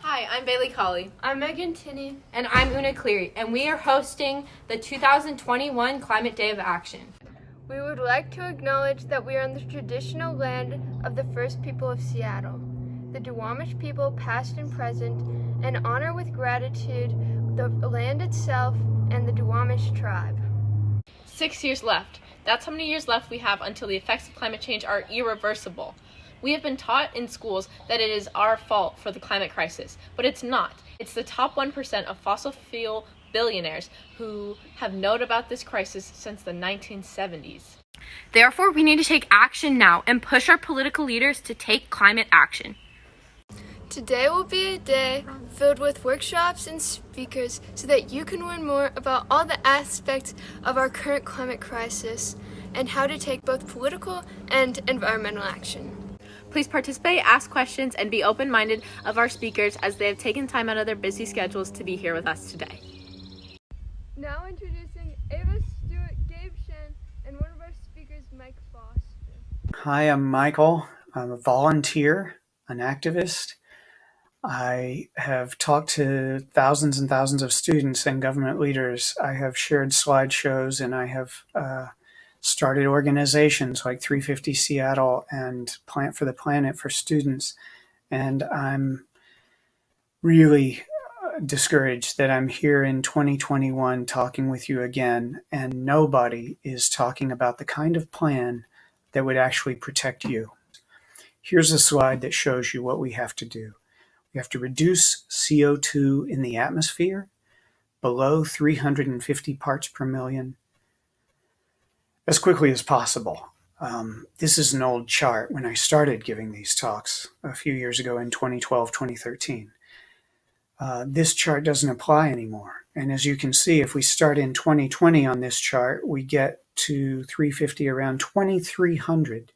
Hi, I'm Bailey Colley. I'm Megan Tinney. And I'm Una Cleary, and we are hosting the 2021 Climate Day of Action. We would like to acknowledge that we are on the traditional land of the first people of Seattle, the Duwamish people past and present, and honor with gratitude the land itself and the Duwamish tribe. 6 years left. That's how many years left we have until the effects of climate change are irreversible. We have been taught in schools that it is our fault for the climate crisis, but it's not. It's the top 1% of fossil fuel billionaires who have known about this crisis since the 1970s. Therefore, we need to take action now and push our political leaders to take climate action. Today will be a day filled with workshops and speakers so that you can learn more about all the aspects of our current climate crisis and how to take both political and environmental action. Please participate, ask questions, and be open-minded of our speakers as they have taken time out of their busy schedules to be here with us today. Now introducing Ava Stewart, Gabe Shen, and one of our speakers, Mike Foster. Hi, I'm Michael. I'm a volunteer, an activist. I have talked to thousands and thousands of students and government leaders. I have shared slideshows, and I have started organizations like 350 Seattle and Plant for the Planet for students. And I'm really discouraged that I'm here in 2021 talking with you again, and nobody is talking about the kind of plan that would actually protect you. Here's a slide that shows you what we have to do. We have to reduce CO2 in the atmosphere below 350 parts per million as quickly as possible. This is an old chart when I started giving these talks a few years ago in 2012, 2013. This chart doesn't apply anymore. And as you can see, if we start in 2020 on this chart, we get to 350 around 2300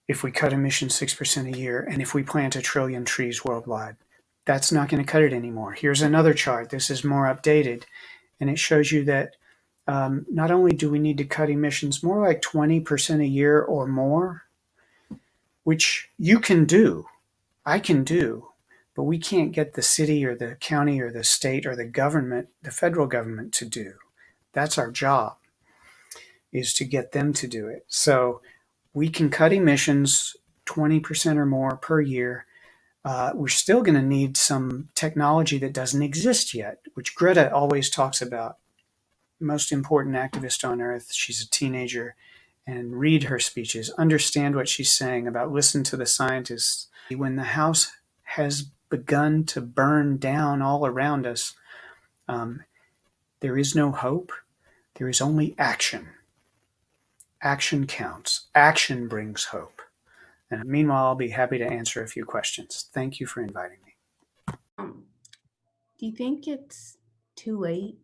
if we cut emissions 6% a year and if we plant 1 trillion trees worldwide. That's not going to cut it anymore. Here's another chart. This is more updated, and it shows you that not only do we need to cut emissions more like 20% a year or more, which you can do, I can do, but we can't get the city or the county or the state or the government, the federal government to do. That's our job, is to get them to do it. So we can cut emissions 20% or more per year. We're still going to need some technology that doesn't exist yet, which Greta always talks about. Most important activist on earth. She's a teenager, and read her speeches, understand what she's saying about listen to the scientists. When the house has begun to burn down all around us, there is no hope. There is only action. Action counts. Action brings hope. And meanwhile, I'll be happy to answer a few questions. Thank you for inviting me. Do you think it's too late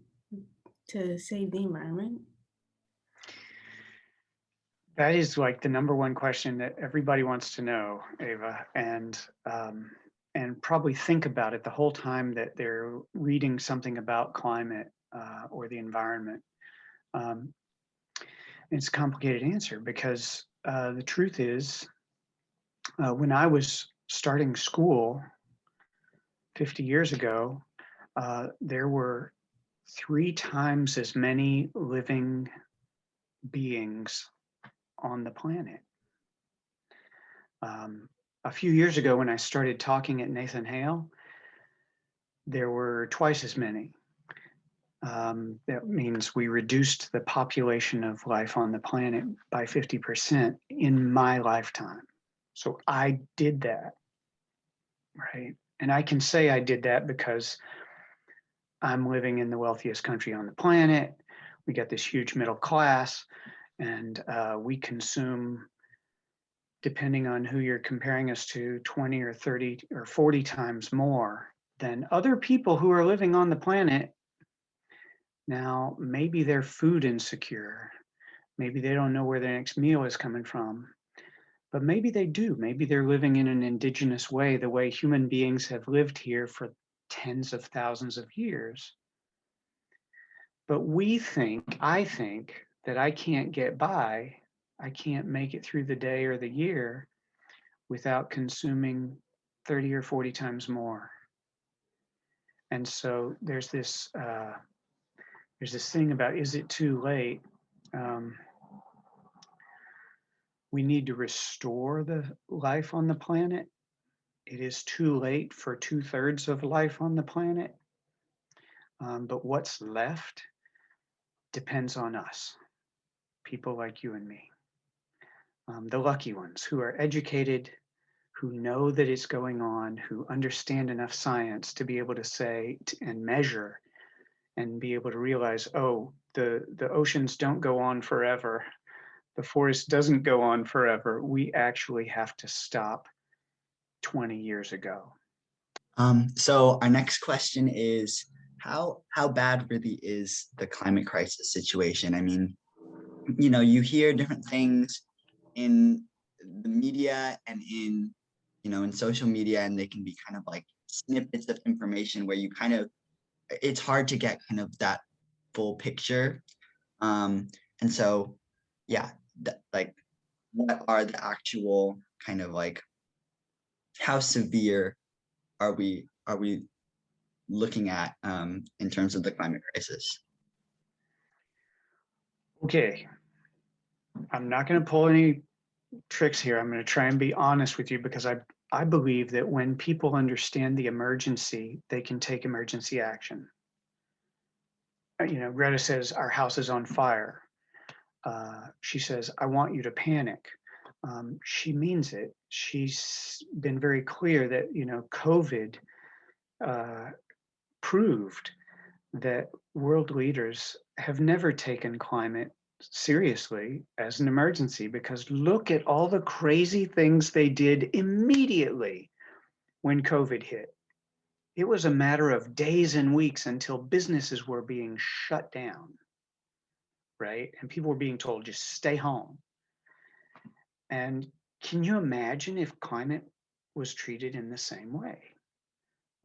to save the environment? That is like the number one question that everybody wants to know, Ava, and probably think about it the whole time that they're reading something about climate or the environment. It's a complicated answer because the truth is, when I was starting school 50 years ago, there were 3 times as many living beings on the planet. A few years ago, when I started talking at Nathan Hale, there were twice as many. That means we reduced the population of life on the planet by 50% in my lifetime. So I did that, right? And I can say I did that because I'm living in the wealthiest country on the planet. We got this huge middle class, and we consume, depending on who you're comparing us to, 20 or 30 or 40 times more than other people who are living on the planet. Now, maybe they're food insecure. Maybe they don't know where their next meal is coming from. But maybe they do. Maybe they're living in an indigenous way, the way human beings have lived here for tens of thousands of years. But I think that I can't get by, I can't make it through the day or the year without consuming 30 or 40 times more. And so there's this thing about, is it too late? We need to restore the life on the planet. It is too late for 2/3 of life on the planet. But what's left depends on us, people like you and me. The lucky ones who are educated, who know that it's going on, who understand enough science to be able to say and measure and be able to realize, oh, the oceans don't go on forever. The forest doesn't go on forever. We actually have to stop 20 years ago. So our next question is, how bad really is the climate crisis situation? I mean, you hear different things in the media and in social media, and they can be kind of like snippets of information where it's hard to get kind of that full picture. And so, yeah, like, what are the actual kind of like, how severe are we looking at in terms of the climate crisis? Okay, I'm not going to pull any tricks here. I'm going to try and be honest with you, because I believe that when people understand the emergency, they can take emergency action. Greta says, our house is on fire. She says, I want you to panic. She means it. She's been very clear that, COVID proved that world leaders have never taken climate seriously as an emergency, because look at all the crazy things they did immediately when COVID hit. It was a matter of days and weeks until businesses were being shut down, right? And people were being told, just stay home. And can you imagine if climate was treated in the same way?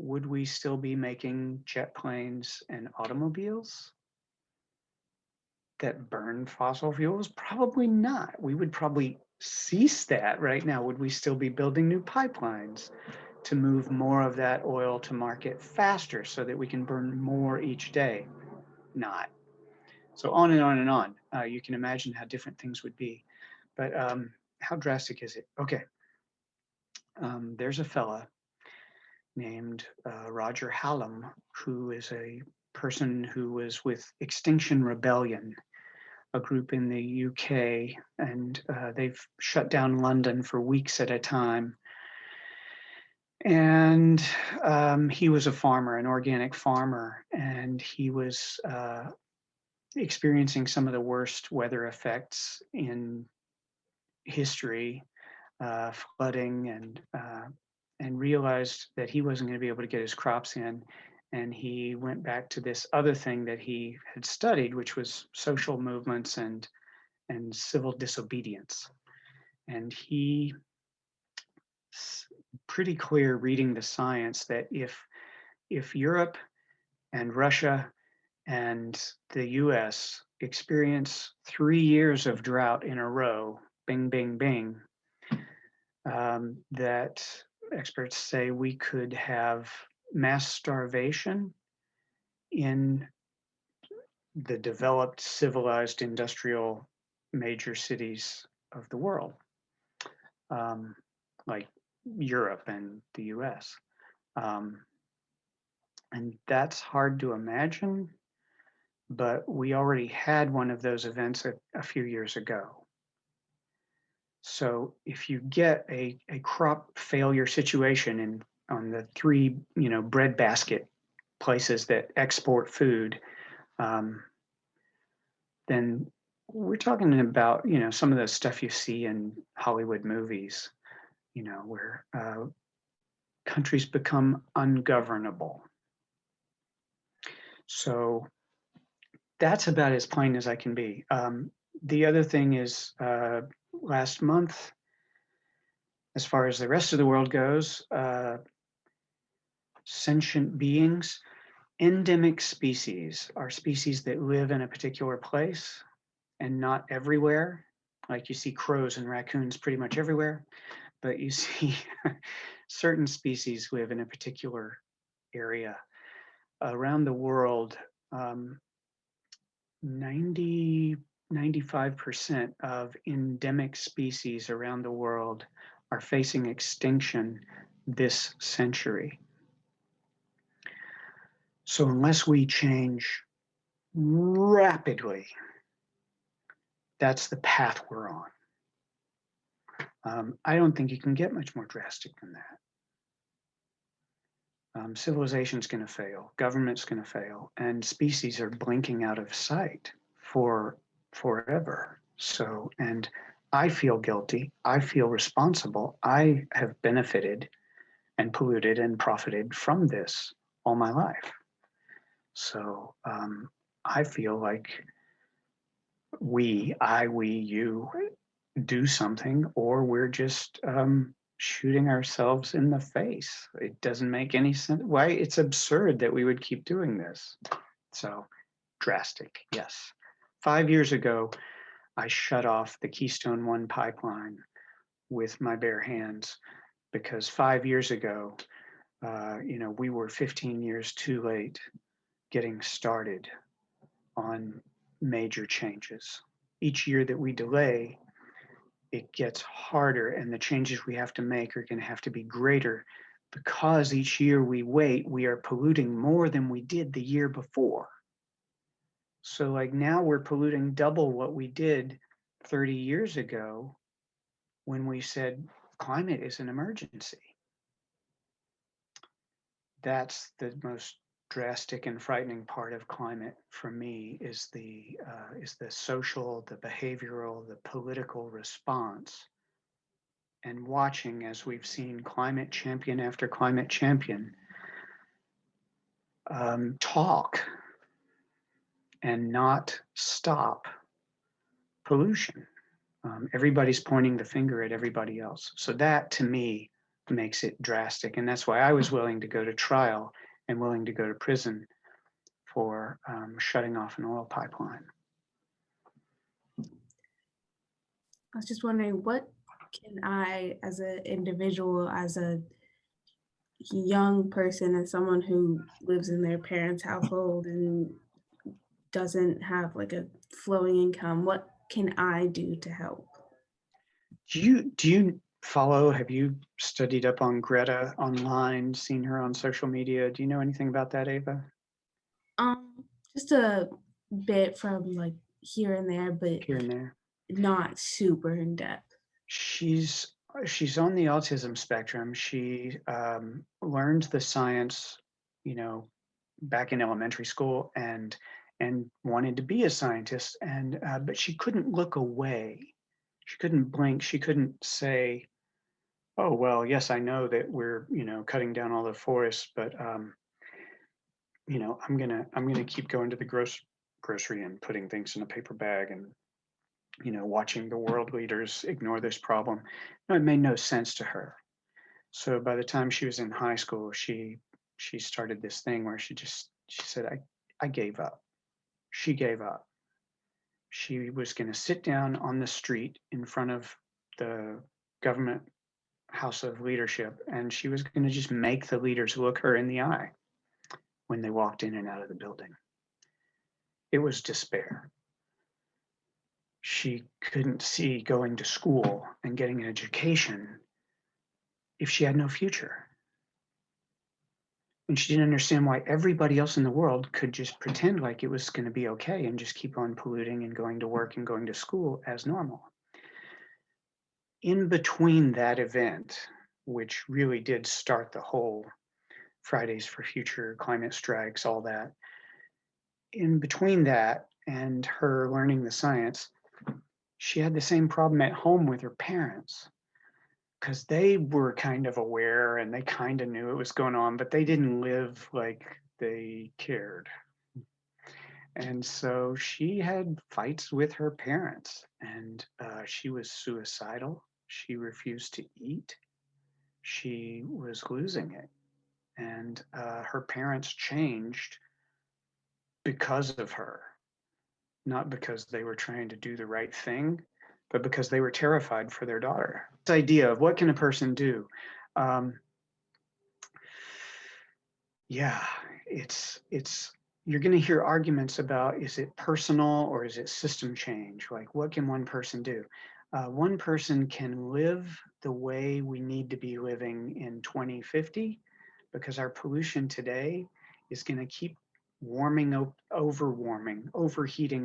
Would we still be making jet planes and automobiles that burn fossil fuels? Probably not. We would probably cease that right now. Would we still be building new pipelines to move more of that oil to market faster so that we can burn more each day? Not. So on and on and on. You can imagine how different things would be. But how drastic is it? Okay. There's a fella named Roger Hallam, who is a person who was with Extinction Rebellion, a group in the UK, and they've shut down London for weeks at a time. And he was a farmer, an organic farmer, and he was experiencing some of the worst weather effects in history, flooding, and realized that he wasn't going to be able to get his crops in. And he went back to this other thing that he had studied, which was social movements and civil disobedience. And he pretty clear reading the science that if Europe and Russia and the US experience 3 years of drought in a row, bing, bing, bing, that experts say we could have mass starvation in the developed, civilized, industrial major cities of the world, like Europe and the US. And that's hard to imagine, but we already had one of those events a few years ago. So if you get a crop failure situation on the 3 breadbasket places that export food, then we're talking about some of the stuff you see in Hollywood movies, where countries become ungovernable. So that's about as plain as I can be. The other thing is, last month, as far as the rest of the world goes, sentient beings, endemic species are species that live in a particular place and not everywhere. Like you see crows and raccoons pretty much everywhere, but you see, certain species live in a particular area around the world. 90, 95% of endemic species around the world are facing extinction this century. So unless we change rapidly, that's the path we're on. I don't think you can get much more drastic than that. Civilization's going to fail, government's going to fail, and species are blinking out of sight for forever. So, and I feel guilty. I feel responsible. I have benefited and polluted and profited from this all my life. So I feel like we, you do something, or we're just shooting ourselves in the face. It doesn't make any sense. Why? It's absurd that we would keep doing this. So drastic, yes. 5 years ago, I shut off the Keystone 1 pipeline with my bare hands because 5 years ago, we were 15 years too late getting started on major changes. Each year that we delay, it gets harder, and the changes we have to make are going to have to be greater because each year we wait, we are polluting more than we did the year before. So like now we're polluting double what we did 30 years ago when we said climate is an emergency. That's the most drastic and frightening part of climate for me is the social, the behavioral, the political response. And watching, as we've seen climate champion after climate champion talk and not stop pollution. Everybody's pointing the finger at everybody else. So that to me makes it drastic. And that's why I was willing to go to trial and willing to go to prison for shutting off an oil pipeline. I was just wondering, what can I, as an individual, as a young person, as someone who lives in their parents' household and doesn't have like a flowing income, what can I do to help? Do you follow, have you studied up on Greta online, seen her on social media? Do you know anything about that, Ava? Just a bit from like here and there, but Here and there. not super in depth. She's on the autism spectrum. She learned the science, back in elementary school and wanted to be a scientist, and but she couldn't look away. She couldn't blink. She couldn't say, "Oh well, yes, I know that we're cutting down all the forests, but I'm gonna keep going to the grocery and putting things in a paper bag and watching the world leaders ignore this problem." No, it made no sense to her. So by the time she was in high school, she started this thing where she said, I gave up. She gave up. She was going to sit down on the street in front of the government house of leadership, and she was going to just make the leaders look her in the eye when they walked in and out of the building. It was despair. She couldn't see going to school and getting an education if she had no future. And she didn't understand why everybody else in the world could just pretend like it was going to be okay and just keep on polluting and going to work and going to school as normal. In between that event, which really did start the whole Fridays for Future, climate strikes, all that, in between that and her learning the science, she had the same problem at home with her parents, because they were kind of aware and they kind of knew it was going on, but they didn't live like they cared. And so she had fights with her parents, and she was suicidal. She refused to eat. She was losing it. And her parents changed because of her, not because they were trying to do the right thing, but because they were terrified for their daughter. This idea of what can a person do? Yeah, it's you're going to hear arguments about, is it personal or is it system change? Like, what can one person do? One person can live the way we need to be living in 2050, because our pollution today is going to keep overheating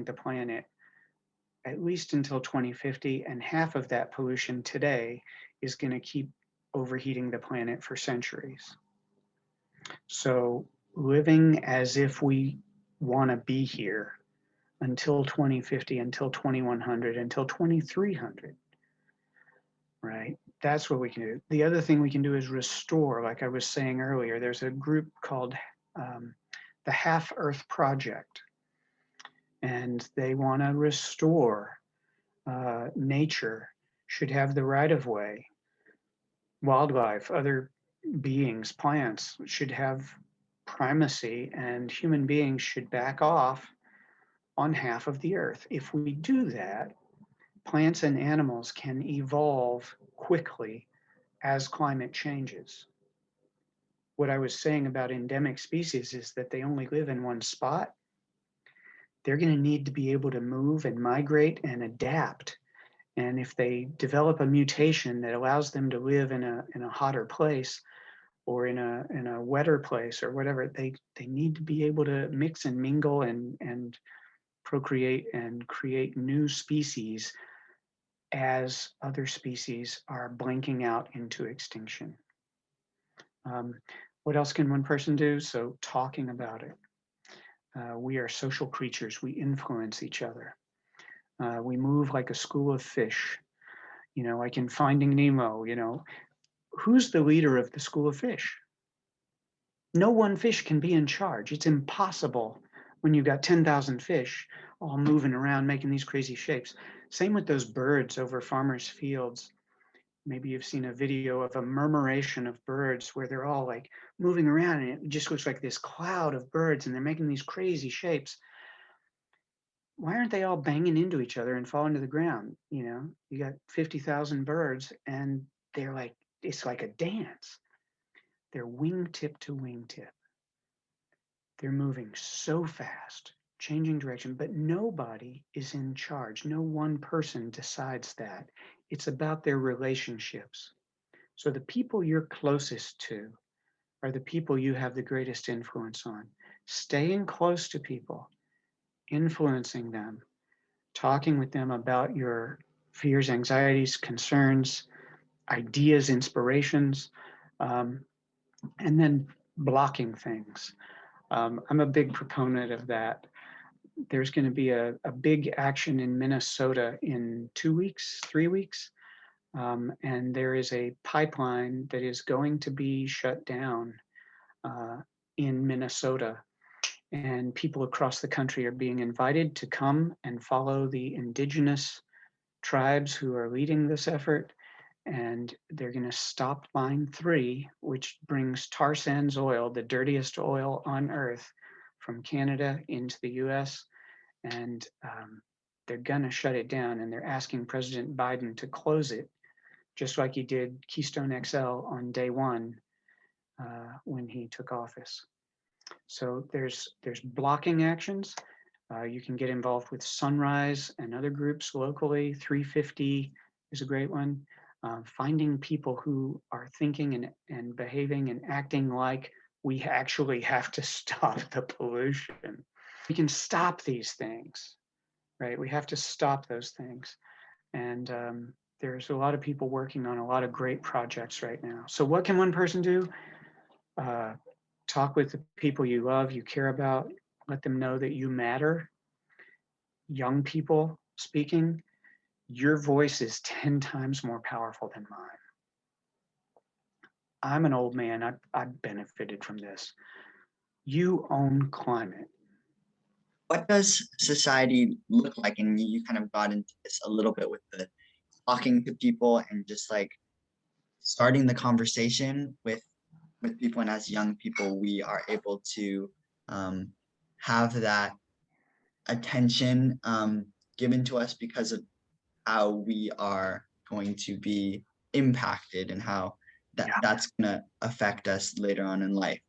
the planet at least until 2050, and half of that pollution today is going to keep overheating the planet for centuries. So living as if we want to be here until 2050, until 2100, until 2300, right? That's what we can do. The other thing we can do is restore, like I was saying earlier. There's a group called the Half Earth Project, and they want to restore nature, should have the right of way. Wildlife, other beings, plants should have primacy, and human beings should back off on half of the earth. If we do that, plants and animals can evolve quickly as climate changes. What I was saying about endemic species is that they only live in one spot. They're going to need to be able to move and migrate and adapt. And if they develop a mutation that allows them to live in a hotter place, or in a wetter place, or whatever, they need to be able to mix and mingle and procreate and create new species as other species are blinking out into extinction. What else can one person do? So talking about it. We are social creatures. We influence each other. We move like a school of fish. Like in Finding Nemo, who's the leader of the school of fish? No one fish can be in charge. It's impossible when you've got 10,000 fish all moving around making these crazy shapes. Same with those birds over farmers' fields. Maybe you've seen a video of a murmuration of birds where they're all like moving around, and it just looks like this cloud of birds, and they're making these crazy shapes. Why aren't they all banging into each other and falling to the ground? You got 50,000 birds, and they're like, it's like a dance. They're wingtip to wingtip. They're moving so fast, changing direction, but nobody is in charge. No one person decides that. It's about their relationships. So the people you're closest to are the people you have the greatest influence on. Staying close to people, influencing them, talking with them about your fears, anxieties, concerns, ideas, inspirations, and then blocking things. I'm a big proponent of that. There's going to be a big action in Minnesota in 2 weeks, 3 weeks. And there is a pipeline that is going to be shut down in Minnesota. And people across the country are being invited to come and follow the indigenous tribes who are leading this effort. And they're going to stop Line 3, which brings tar sands oil, the dirtiest oil on earth, from Canada into the US. And they're going to shut it down. And they're asking President Biden to close it, just like he did Keystone XL on day one when he took office. So there's blocking actions. You can get involved with Sunrise and other groups locally. 350 is a great one. Finding people who are thinking and behaving and acting like we actually have to stop the pollution. We can stop these things, right? We have to stop those things. And there's a lot of people working on a lot of great projects right now. So what can one person do? Talk with the people you love, you care about, let them know that you matter. Young people speaking, your voice is 10 times more powerful than mine. I'm an old man, I've benefited from this. You own climate. What does society look like? And you kind of got into this a little bit with the talking to people and just like starting the conversation with people. And as young people, we are able to have that attention given to us because of how we are going to be impacted and how Yeah. that's going to affect us later on in life.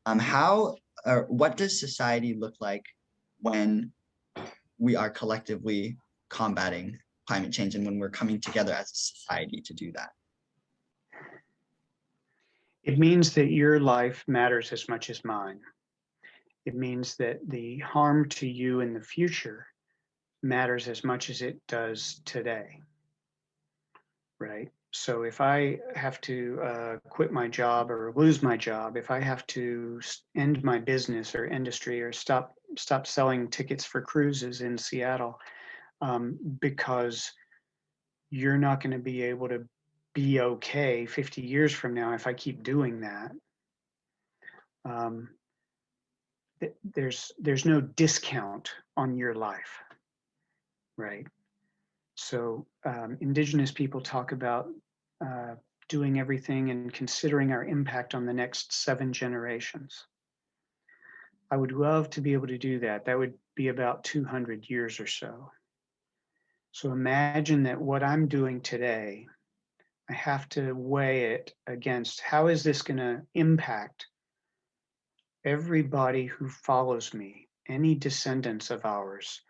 How or what does society look like when we are collectively combating climate change and when we're coming together as a society to do that? It means that your life matters as much as mine. It means that the harm to you in the future matters as much as it does today, right? So if I have to quit my job or lose my job, if I have to end my business or industry or stop selling tickets for cruises in Seattle, because you're not going to be able to be okay 50 years from now if I keep doing that. There's no discount on your life, right? So Indigenous people talk about doing everything and considering our impact on the next 7 generations. I would love to be able to do that. That would be about 200 years or so. So imagine that what I'm doing today, I have to weigh it against how is this going to impact everybody who follows me, any descendants of ours,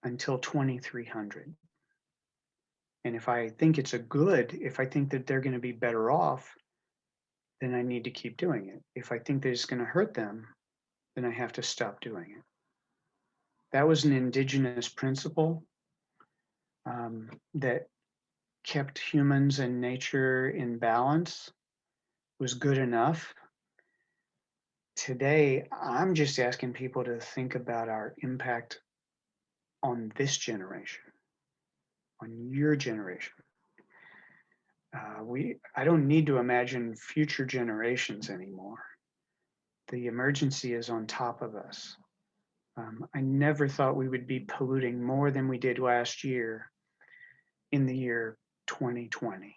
until 2300. And if I think it's if I think that they're going to be better off, then I need to keep doing it. If I think that it's going to hurt them, then I have to stop doing it. That was an indigenous principle that kept humans and nature in balance, was good enough. Today, I'm just asking people to think about our impact on this generation, on your generation. I don't need to imagine future generations anymore. The emergency is on top of us. I never thought we would be polluting more than we did last year in the year 2020.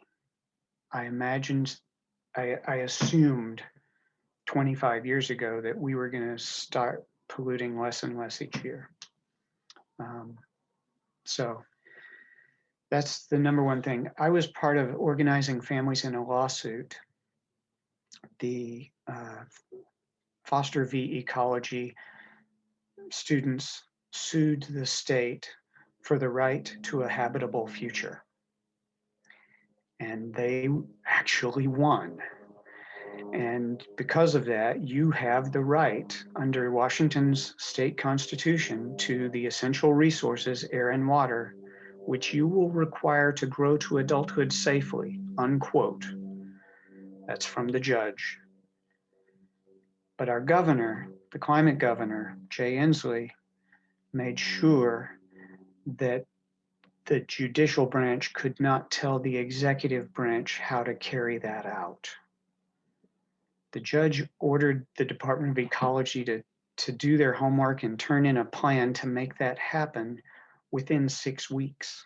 I assumed 25 years ago that we were going to start polluting less and less each year. So that's the number one thing. I was part of organizing families in a lawsuit. The Foster v. Ecology students sued the state for the right to a habitable future. And they actually won. And because of that, you have the right under Washington's state constitution to the essential resources, air and water, which you will require to grow to adulthood safely, unquote. That's from the judge. But our governor, the climate governor, Jay Inslee, made sure that the judicial branch could not tell the executive branch how to carry that out. The judge ordered the Department of Ecology to do their homework and turn in a plan to make that happen within 6 weeks.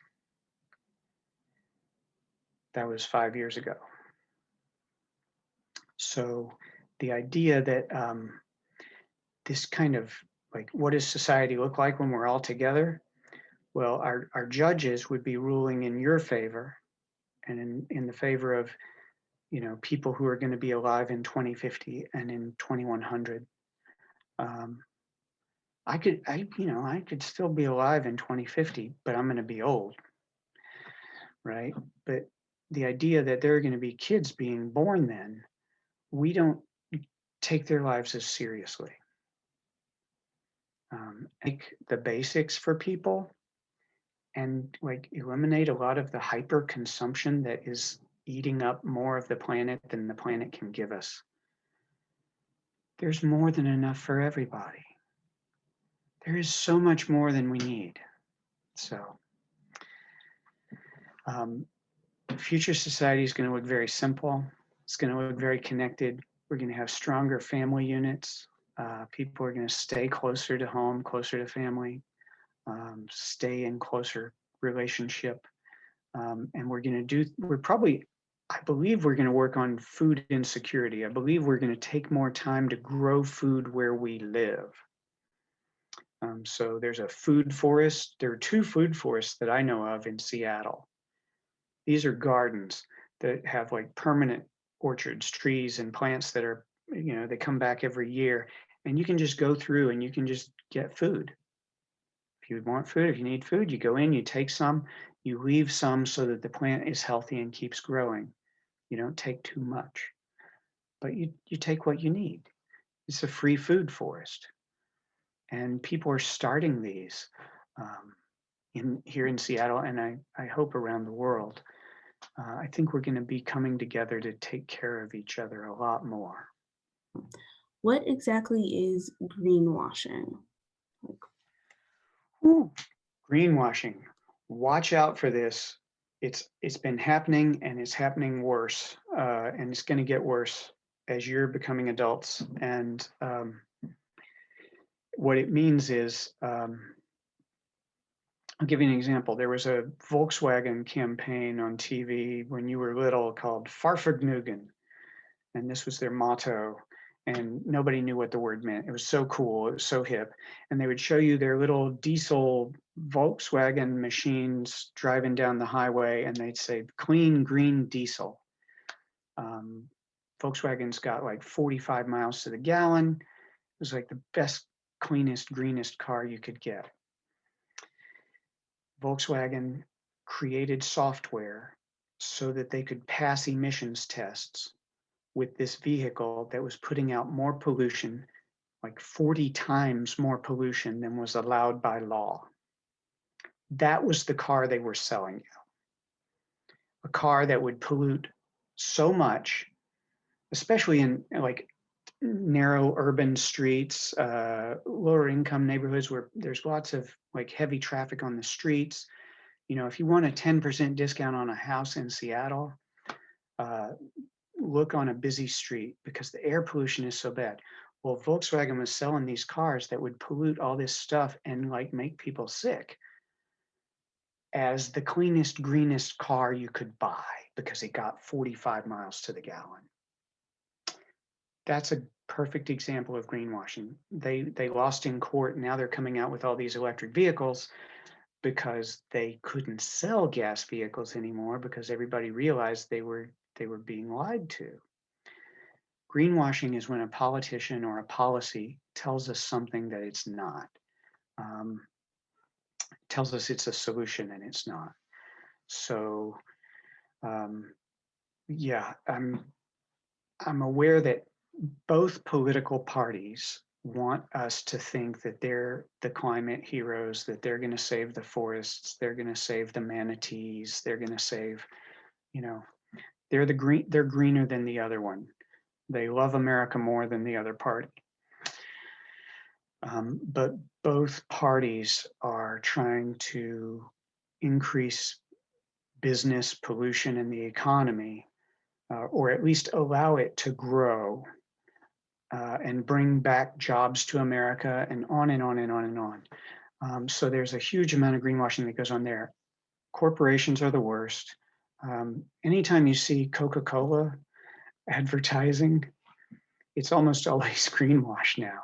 That was 5 years ago. So the idea that this kind of like, what does society look like when we're all together? Well, our judges would be ruling in your favor and in the favor of, people who are going to be alive in 2050 and in 2100. I could still be alive in 2050, but I'm going to be old, right? But the idea that there are going to be kids being born then, we don't take their lives as seriously. Make the basics for people and eliminate a lot of the hyper consumption that is eating up more of the planet than the planet can give us. There's more than enough for everybody. There is so much more than we need. So future society is going to look very simple. It's going to look very connected. We're going to have stronger family units. People are going to stay closer to home, closer to family, stay in closer relationship. And I believe we're going to work on food insecurity. I believe we're going to take more time to grow food where we live. So there's a food forest. There are 2 food forests that I know of in Seattle. These are gardens that have like permanent orchards, trees and plants that are, they come back every year, and you can just go through and you can just get food. If you want food, if you need food, you go in, you take some, you leave some so that the plant is healthy and keeps growing. You don't take too much, but you take what you need. It's a free food forest. And people are starting these here in Seattle, and I hope around the world. I think we're going to be coming together to take care of each other a lot more. What exactly is greenwashing? Ooh, greenwashing. Watch out for this. It's been happening, and it's happening worse, and it's going to get worse as you're becoming adults. And what it means is, I'll give you an example. There was a Volkswagen campaign on TV when you were little called Farfignugan, and this was their motto. And nobody knew what the word meant. It was so cool. It was so hip. And they would show you their little diesel Volkswagen machines driving down the highway, and they'd say clean green diesel. Volkswagen's got like 45 miles to the gallon. It was like the best, cleanest, greenest car you could get. Volkswagen created software so that they could pass emissions tests with this vehicle that was putting out more pollution, like 40 times more pollution than was allowed by law. That was the car they were selling you. A car that would pollute so much, especially in like narrow urban streets, lower income neighborhoods where there's lots of like heavy traffic on the streets. If you want a 10% discount on a house in Seattle, look on a busy street because the air pollution is so bad. Well, Volkswagen was selling these cars that would pollute all this stuff and like make people sick as the cleanest, greenest car you could buy because it got 45 miles to the gallon. That's a perfect example of greenwashing. They lost in court. Now they're coming out with all these electric vehicles because they couldn't sell gas vehicles anymore because everybody realized they were being lied to. Greenwashing is when a politician or a policy tells us something that it's not. Tells us it's a solution and it's not. So, yeah, I'm aware that both political parties want us to think that they're the climate heroes, that they're going to save the forests, they're going to save the manatees, they're going to save, they're greener than the other one. They love America more than the other party. But both parties are trying to increase business pollution in the economy, or at least allow it to grow and bring back jobs to America, and on and on and on and on. So there's a huge amount of greenwashing that goes on there. Corporations are the worst. Anytime you see Coca-Cola advertising, it's almost always greenwash now,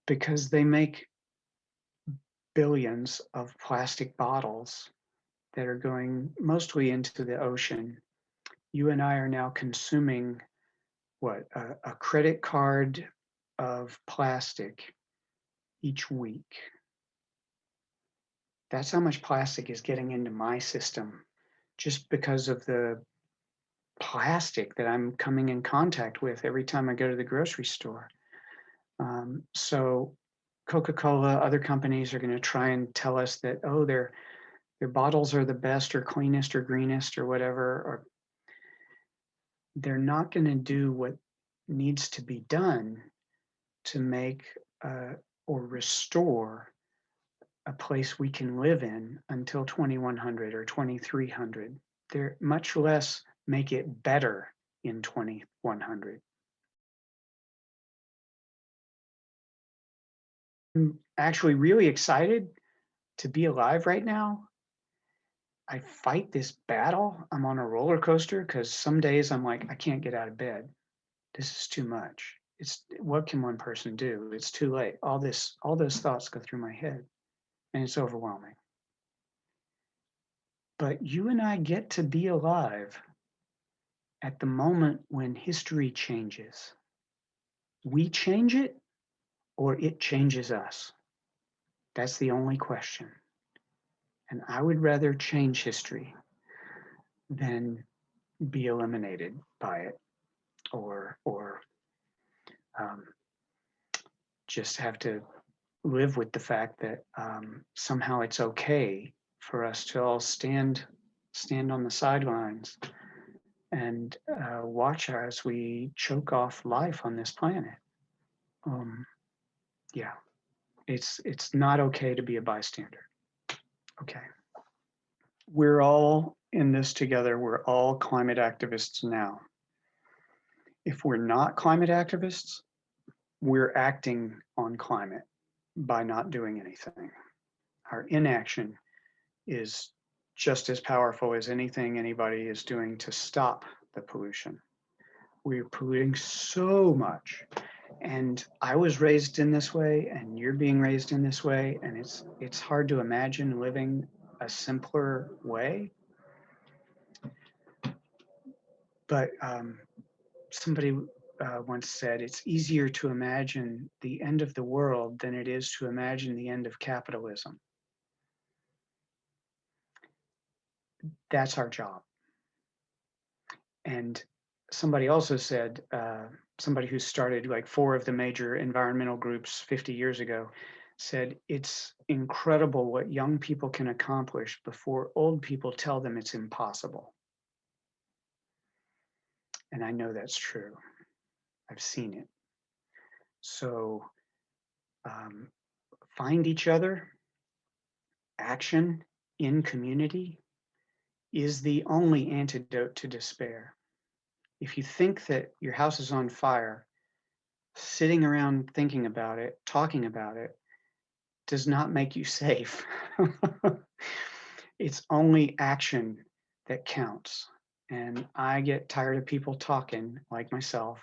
because they make billions of plastic bottles that are going mostly into the ocean. You and I are now consuming a credit card of plastic each week. That's how much plastic is getting into my system just because of the plastic that I'm coming in contact with every time I go to the grocery store. So Coca-Cola, other companies are going to try and tell us that, oh, their bottles are the best or cleanest or greenest or whatever, or they're not going to do what needs to be done to make or restore a place we can live in until 2100 or 2300. They're much less make it better in 2100. I'm actually really excited to be alive right now. I fight this battle. I'm on a roller coaster because some days I'm like, I can't get out of bed. This is too much. what can one person do? It's too late. All those thoughts go through my head, and it's overwhelming. But you and I get to be alive at the moment when history changes. We change it, or it changes us. That's the only question. And I would rather change history than be eliminated by it, or just have to live with the fact that somehow it's okay for us to all stand on the sidelines and watch as we choke off life on this planet. Yeah, it's not okay to be a bystander. Okay. We're all in this together. We're all climate activists now. If we're not climate activists, we're acting on climate by not doing anything. Our inaction is just as powerful as anything anybody is doing to stop the pollution. We're polluting so much. And I was raised in this way, and you're being raised in this way, and it's hard to imagine living a simpler way. But somebody once said, it's easier to imagine the end of the world than it is to imagine the end of capitalism. That's our job. And somebody also said, somebody who started like 4 of the major environmental groups 50 years ago said, it's incredible what young people can accomplish before old people tell them it's impossible. And I know that's true. I've seen it. So find each other. Action in community is the only antidote to despair. If you think that your house is on fire, sitting around thinking about it, talking about it, does not make you safe. It's only action that counts. And I get tired of people talking like myself,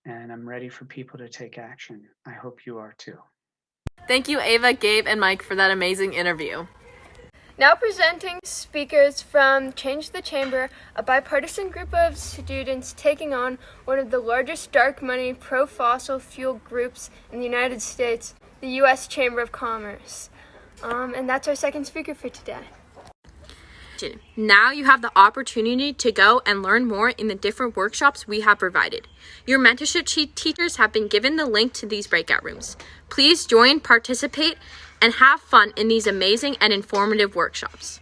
and I'm ready for people to take action. I hope you are too. Thank you, Ava, Gabe, and Mike for that amazing interview. Now presenting speakers from Change the Chamber, a bipartisan group of students taking on one of the largest dark money pro-fossil fuel groups in the United States, the U.S. Chamber of Commerce. And that's our second speaker for today. Now you have the opportunity to go and learn more in the different workshops we have provided. Your mentorship teachers have been given the link to these breakout rooms. Please join, participate, and have fun in these amazing and informative workshops.